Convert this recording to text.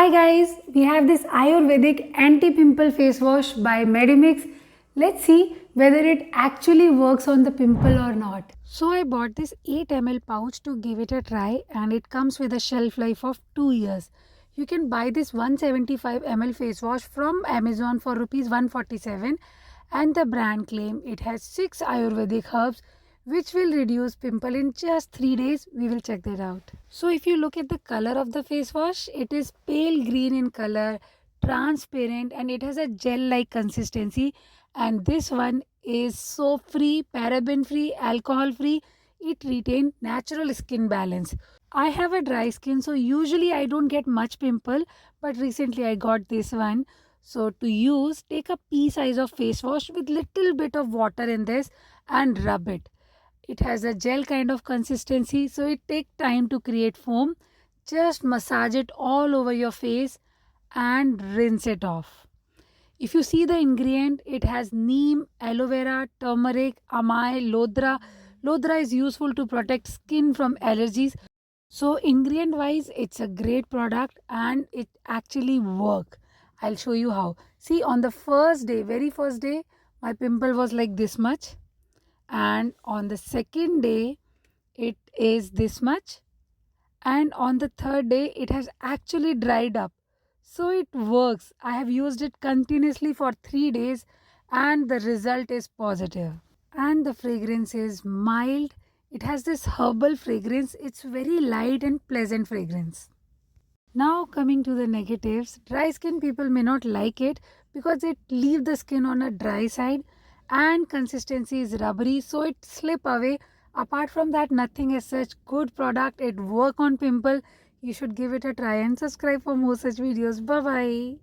Hi guys, we have this Ayurvedic anti-pimple face wash by Medimix. Let's see whether it actually works on the pimple or not. So I bought this 8 ml pouch to give it a try and it comes with a shelf life of 2 years. You can buy this 175 ml face wash from Amazon for rupees 147 and the brand claim it has 6 Ayurvedic herbs which will reduce pimple in just 3 days. We will check that out. So if you look at the color of the face wash, it is pale green in color, transparent, and it has a gel like consistency. And this one is soap free, paraben free, alcohol free. It retains natural skin balance. I have a dry skin, so usually I don't get much pimple, but recently I got this one. So to use, take a pea size of face wash with little bit of water in this and rub it. It has a gel kind of consistency, so it takes time to create foam. Just massage it all over your face and rinse it off. If you see the ingredient, it has neem, aloe vera, turmeric, amai, lodra. Lodra is useful to protect skin from allergies. So ingredient wise, it's a great product and it actually works. I'll show you how. See, on the first day, very first day, my pimple was like this much, and on the second day it is this much, and on the third day it has actually dried up. So it works. I have used it continuously for 3 days and the result is positive. And the fragrance is mild. It has this herbal fragrance. It's very light and pleasant fragrance. Now coming to the negatives, dry skin people may not like it because it leaves the skin on a dry side and consistency is rubbery, so it slip away. Apart from that, nothing as such. Good product, it work on pimple. You should give it a try and subscribe for more such videos. Bye bye.